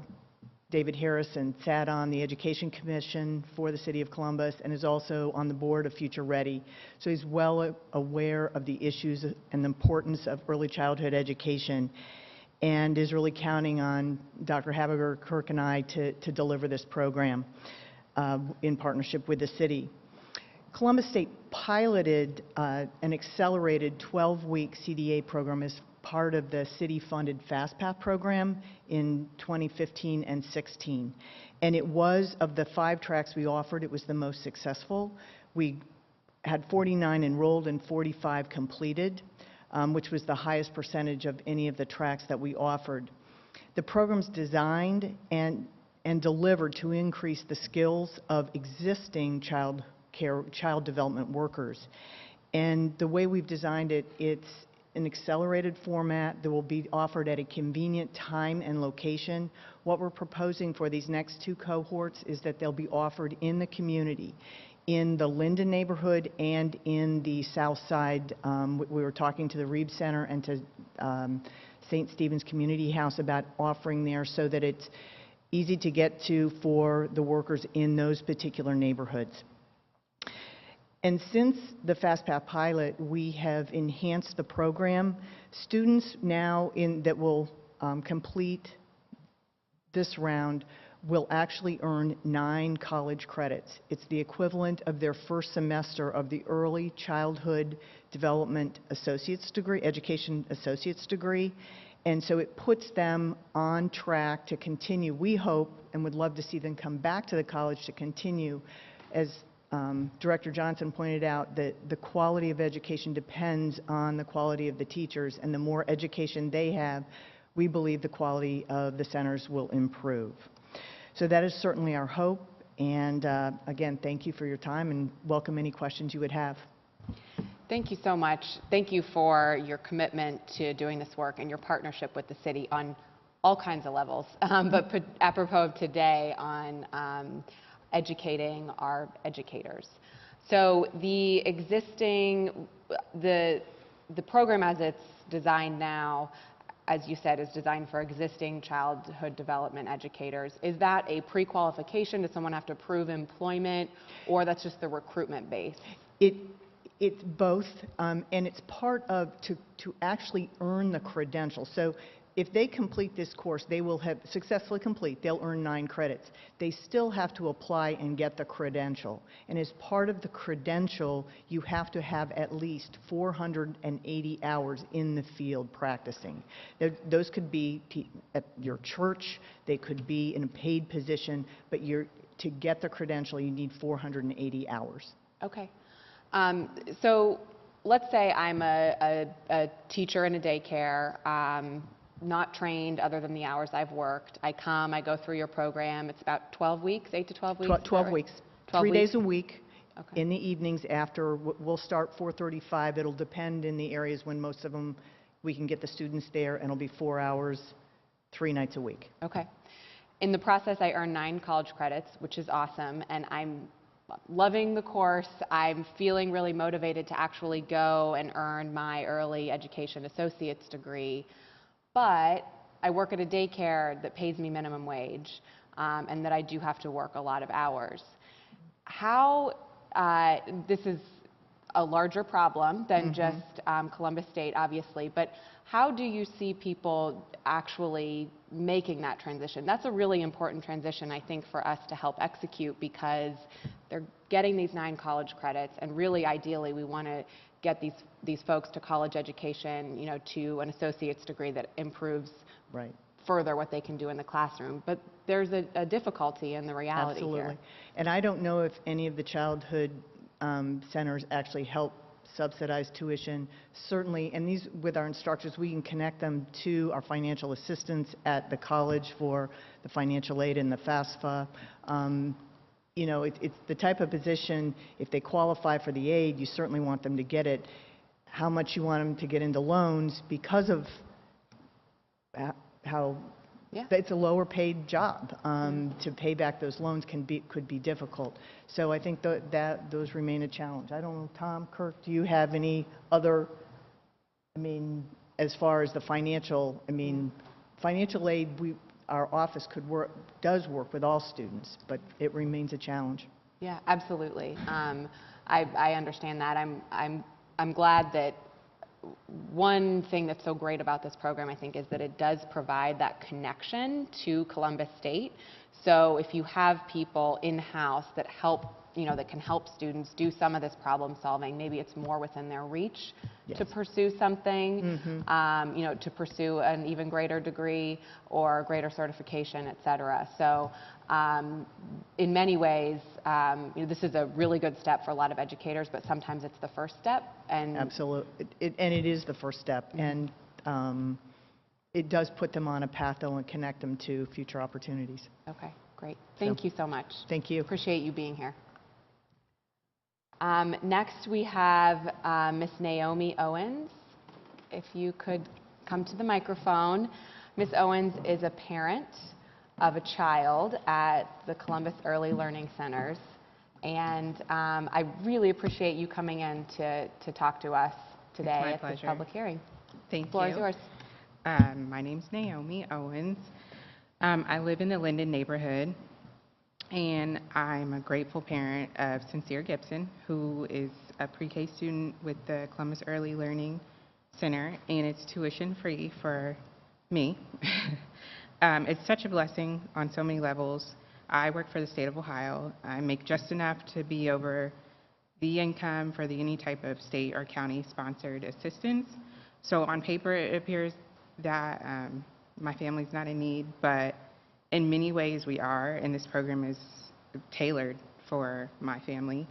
David Harrison, sat on the Education Commission for the City of Columbus and is also on the board of Future Ready. So he's well aware of the issues and the importance of early childhood education, and is really counting on Dr. Habiger, Kirk, and I to deliver this program in partnership with the city. Columbus State piloted an accelerated 12-week CDA program as part of the city-funded FastPath program in 2015 and 16. And it was, of the 5 tracks we offered, it was the most successful. We had 49 enrolled and 45 completed, which was the highest percentage of any of the tracks that we offered. The program's designed and delivered to increase the skills of existing child development workers. And the way we've designed it, it's an accelerated format that will be offered at a convenient time and location. What we're proposing for these next 2 cohorts is that they'll be offered in the community, in the Linden neighborhood and in the South Side. We were talking to the Reeb Center and to St. Stephen's Community House about offering there so that it's easy to get to for the workers in those particular neighborhoods. And since the FastPath pilot, we have enhanced the program. Students now that will complete this round will actually earn 9 college credits. It's the equivalent of their first semester of the Early Childhood Development Associate's degree, Education Associate's degree. And so it puts them on track to continue. We hope and would love to see them come back to the college to continue. As Director Johnson pointed out, that the quality of education depends on the quality of the teachers, and the more education they have, we believe the quality of the centers will improve. So that is certainly our hope, and again, thank you for your time, and welcome any questions you would have. Thank you so much. Thank you for your commitment to doing this work and your partnership with the city on all kinds of levels, but apropos of today on educating our educators. So the existing, the program as it's designed now, as you said, is designed for existing childhood development educators. Is that a pre-qualification? Does someone have to prove employment, or that's just the recruitment base? It's both, and it's part of to actually earn the credential. So if they complete this course, they will have successfully complete, they'll earn 9 credits. They still have to apply and get the credential. And as part of the credential, you have to have at least 480 hours in the field practicing. Those could be at your church, they could be in a paid position, but to get the credential, you need 480 hours. Okay. So let's say I'm a teacher in a daycare, not trained other than the hours I've worked. I come, I go through your program. It's about 12 weeks, 8 to 12 weeks? 12 weeks. 12 3 weeks? days a week. Okay. In the evenings after, we'll start 4:35. It'll depend in the areas when most of them, we can get the students there, and it'll be 4 hours, 3 nights a week. Okay. In the process, I earn 9 college credits, which is awesome, and I'm loving the course. I'm feeling really motivated to actually go and earn my early education associate's degree. But I work at a daycare that pays me minimum wage, and that I do have to work a lot of hours. How, this is a larger problem than just Columbus State, obviously, but how do you see people actually making that transition? That's a really important transition, I think, for us to help execute, because they're getting these 9 college credits, and really ideally we want to get these folks to college education, you know, to an associate's degree that improves further what they can do in the classroom. But there's a difficulty in the reality Absolutely. here. And I don't know if any of the childhood centers actually help subsidize tuition. Certainly, and these, with our instructors, we can connect them to our financial assistants at the college for the financial aid and the FAFSA. You know, it's the type of position, if they qualify for the aid, you certainly want them to get it. How much you want them to get into loans, because of how it's a lower paid job. To pay back those loans could be difficult. So I think that those remain a challenge. I don't know, Tom, Kirk, do you have any other, I mean, as far as the financial, I mean, financial aid, our office does work with all students, but it remains a challenge. Yeah, absolutely. I understand that. I'm glad that one thing that's so great about this program, I think, is that it does provide that connection to Columbus State. So if you have people in-house that help, you know, that can help students do some of this problem solving, maybe it's more within their reach to pursue something, you know, to pursue an even greater degree or greater certification, et cetera. So in many ways, you know, this is a really good step for a lot of educators, but sometimes it's the first step. And absolutely, and it is the first step, and it does put them on a path that will connect them to future opportunities. Okay, great. Thank you so much. Thank you. Appreciate you being here. Next, we have Miss Naomi Owens. If you could come to the microphone. Ms. Owens is a parent of a child at the Columbus Early Learning Centers, and I really appreciate you coming in to talk to us today at this public hearing. Thank you. The floor is yours. My name's Naomi Owens. I live in the Linden neighborhood, and I'm a grateful parent of Sincere Gibson, who is a pre-K student with the Columbus Early Learning Center, and it's tuition free for me. It's such a blessing on so many levels. I work for the state of Ohio. I make just enough to be over the income for any type of state or county sponsored assistance. So on paper, it appears that my family's not in need, but in many ways we are, and this program is tailored for my family.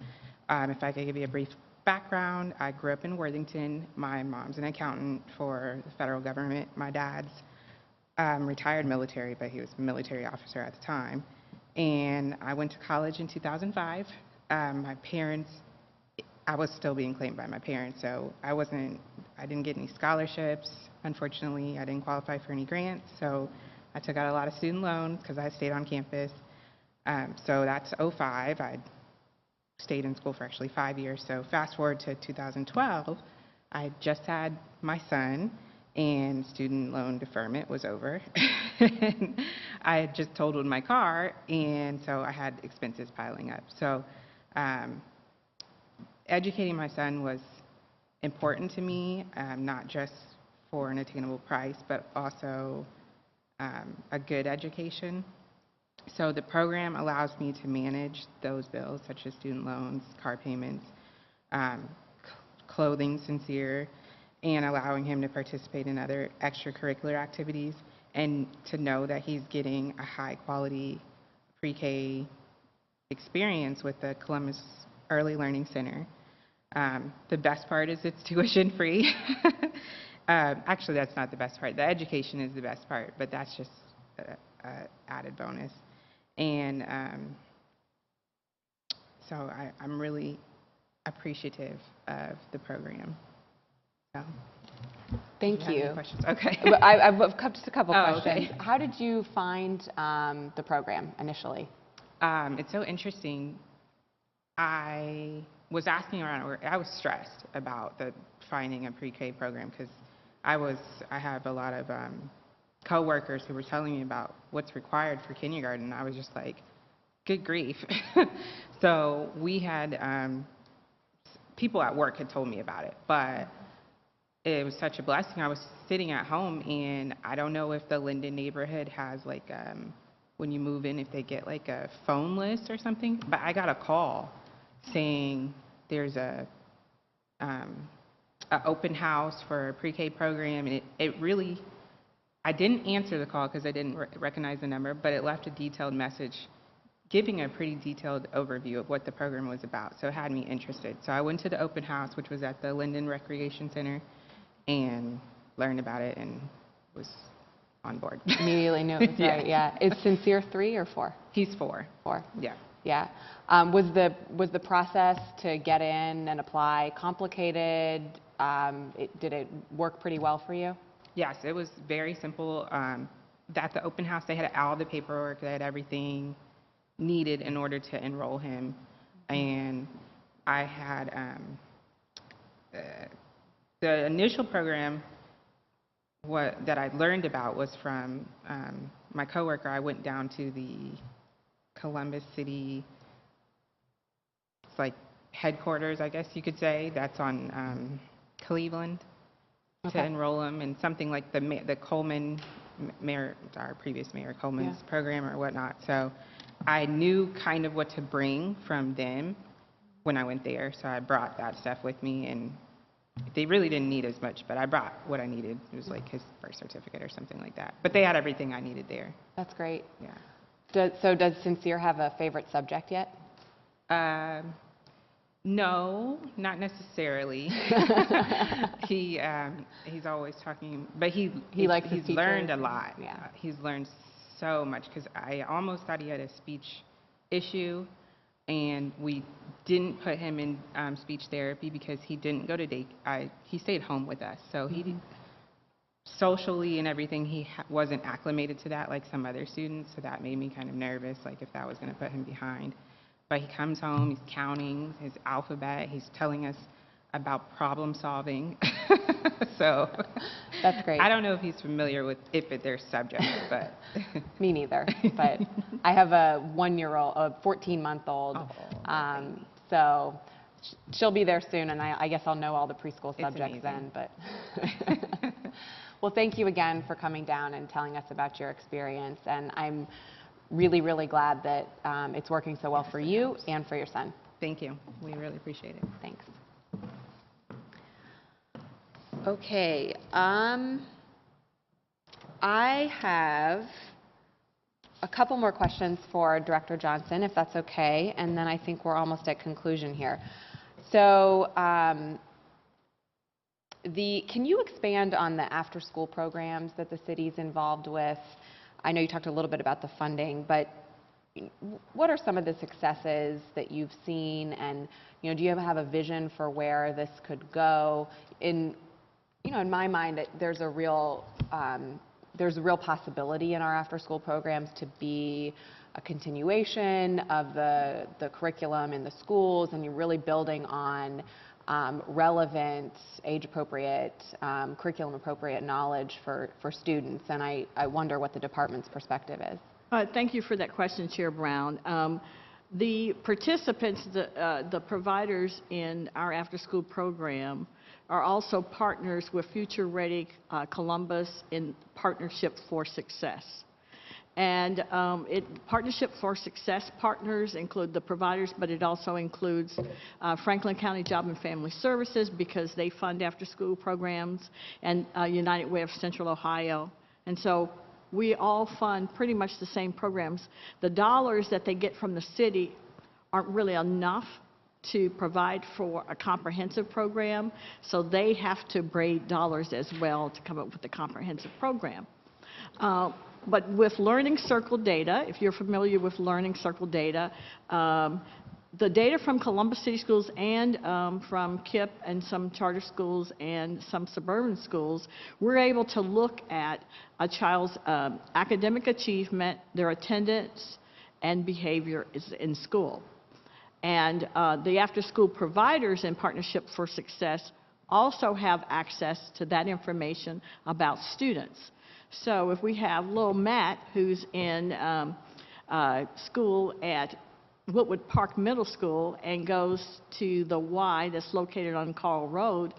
If I could give you a brief background, I grew up in Worthington. My mom's an accountant for the federal government. My dad's retired military, but he was a military officer at the time. And I went to college in 2005. My parents, I was still being claimed by my parents, so I didn't get any scholarships. Unfortunately, I didn't qualify for any grants, so I took out a lot of student loans because I stayed on campus. So that's '05. I stayed in school for actually 5 years. So fast forward to 2012, I just had my son, and student loan deferment was over. And I had just totaled my car, and so I had expenses piling up. So educating my son was important to me, not just for an attainable price, but also a good education. So the program allows me to manage those bills, such as student loans, car payments, clothing, Sincere, and allowing him to participate in other extracurricular activities, and to know that he's getting a high-quality pre-K experience with the Columbus Early Learning Center. The best part is it's tuition-free. Actually, that's not the best part. The education is the best part, but that's just an added bonus. And so I'm really appreciative of the program. So, Thank do you have you. any questions? Okay. But I've just a couple Oh, questions. okay. How did you find the program initially? It's so interesting. I was asking around, I was stressed about finding a pre-K program because I have a lot of coworkers who were telling me about what's required for kindergarten. I was just like, good grief. So we had people at work had told me about it, but it was such a blessing. I was sitting at home, and I don't know if the Linden neighborhood has like when you move in, if they get like a phone list or something, but I got a call saying there's a open house for a pre-K program, and it really, I didn't answer the call because I didn't recognize the number, but it left a detailed message giving a pretty detailed overview of what the program was about, so it had me interested. So I went to the open house, which was at the Linden Recreation Center, and learned about it and was on board. Immediately knew it was Yeah. right, yeah. Is Sincere 3 or 4? He's 4. 4. Yeah. Yeah. Was the process to get in and apply complicated? Did it work pretty well for you? Yes, it was very simple. At the open house, they had all the paperwork, they had everything needed in order to enroll him. And I had the initial program that I learned about was from my coworker. I went down to the Columbus City, it's like headquarters, I guess you could say. That's on Cleveland. Okay. To enroll them in something like the Coleman mayor, our previous mayor Coleman's program or whatnot. So I knew kind of what to bring from them when I went there. So I brought that stuff with me, and they really didn't need as much, but I brought what I needed. It was like his birth certificate or something like that. But they had everything I needed there. That's great. Yeah. So does Sincere have a favorite subject yet? No, not necessarily. He's always talking, but He likes his he's learned a teachers. lot. Yeah. He's learned so much because I almost thought he had a speech issue, and we didn't put him in speech therapy because he didn't go to he stayed home with us, so he socially and everything he wasn't acclimated to that like some other students, so that made me kind of nervous, like if that was going to put him behind. But he comes home, he's counting his alphabet, he's telling us about problem solving. So That's great. I don't know if he's familiar with their subjects, but Me neither, but I have a 1-year-old, a 14-month-old. baby. So she'll be there soon, and I guess I'll know all the preschool It's subjects amazing. then. But well, thank you again for coming down and telling us about your experience. And I'm really, really glad that it's working so well for you and for your son. Thank you. We really appreciate it. Thanks. Okay. I have a couple more questions for Director Johnson, if that's okay, and then I think we're almost at conclusion here. So, can you expand on the after-school programs that the city's involved with? I know you talked a little bit about the funding, but what are some of the successes that you've seen, and do you have a vision for where this could go? In my mind, there's a real possibility in our after-school programs to be a continuation of the curriculum in the schools, and you're really building on relevant, age-appropriate, curriculum-appropriate knowledge for students. And I wonder what the department's perspective is. Thank you for that question, Chair Brown. The participants, the providers in our after-school program are also partners with Future Ready Columbus in Partnership for Success. And Partnership for Success partners include the providers, but it also includes Franklin County Job and Family Services, because they fund after-school programs, and United Way of Central Ohio. And so we all fund pretty much the same programs. The dollars that they get from the city aren't really enough to provide for a comprehensive program, so they have to braid dollars as well to come up with a comprehensive program. But with Learning Circle data, if you're familiar with Learning Circle data, the data from Columbus City Schools and from KIPP and some charter schools and some suburban schools, we're able to look at a child's academic achievement, their attendance, and behavior in school. And the after-school providers in Partnership for Success also have access to that information about students. So if we have little Matt, who's in school at Woodwood Park Middle School and goes to the Y that's located on Carl Road,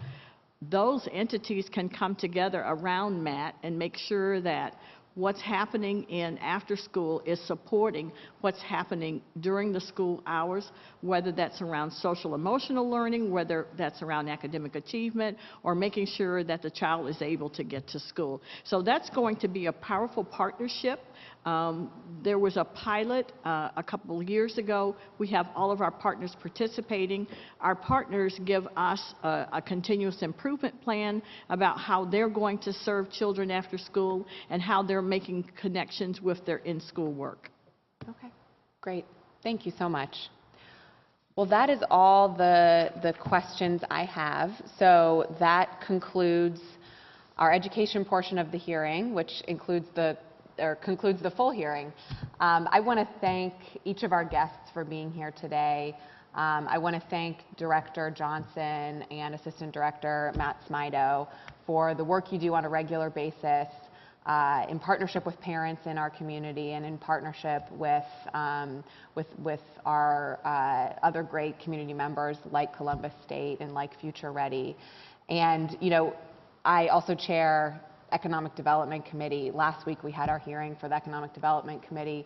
those entities can come together around Matt and make sure that what's happening in after school is supporting what's happening during the school hours, whether that's around social emotional learning, whether that's around academic achievement, or making sure that the child is able to get to school. So that's going to be a powerful partnership. There was a pilot a couple of years ago. We have all of our partners participating. Our partners give us a continuous improvement plan about how they're going to serve children after school and how they're making connections with their in-school work. Okay, great. Thank you so much. Well, that is all the questions I have. So that concludes our education portion of the hearing, which concludes the full hearing. I want to thank each of our guests for being here today. I want to thank Director Johnson and Assistant Director Matt Smido for the work you do on a regular basis in partnership with parents in our community and in partnership with our other great community members like Columbus State and like Future Ready. And, you know, I also chair Economic Development Committee. Last week we had our hearing for the Economic Development Committee,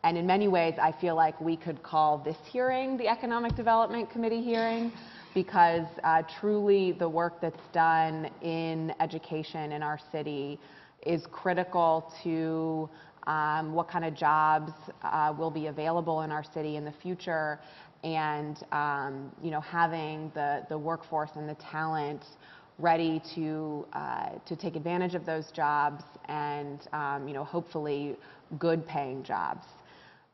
and in many ways I feel like we could call this hearing the Economic Development Committee hearing, because truly the work that's done in education in our city is critical to what kind of jobs will be available in our city in the future, and you know, having the workforce and the talent ready to take advantage of those jobs, and you know, hopefully good paying jobs.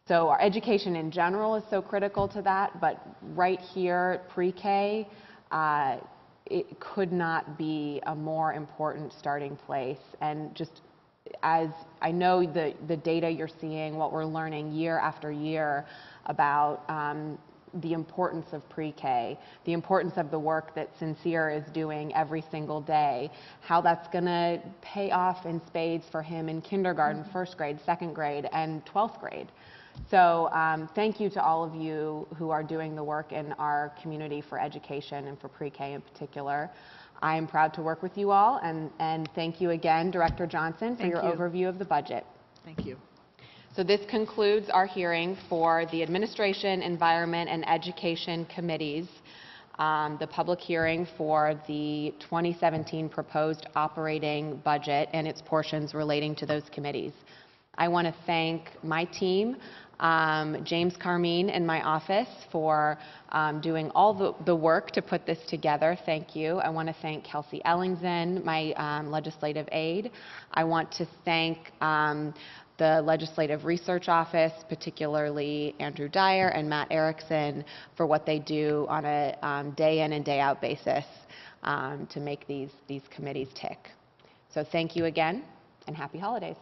So our education in general is so critical to that, but right here at pre-K, it could not be a more important starting place. And just as I know the data you're seeing, what we're learning year after year about the importance of pre-K, the importance of the work that Sincere is doing every single day, how that's going to pay off in spades for him in kindergarten, first grade, second grade, and 12th grade. So thank you to all of you who are doing the work in our community for education and for pre-K in particular. I am proud to work with you all, and thank you again, Director Johnson, for your overview of the budget. Thank you. So this concludes our hearing for the Administration, Environment, and Education Committees, the public hearing for the 2017 proposed operating budget and its portions relating to those committees. I want to thank my team, James Carmine in my office, for doing all the work to put this together. Thank you. I want to thank Kelsey Ellingson, my legislative aide. I want to thank the Legislative Research Office, particularly Andrew Dyer and Matt Erickson, for what they do on a day in and day out basis to make these committees tick. So thank you again, and happy holidays.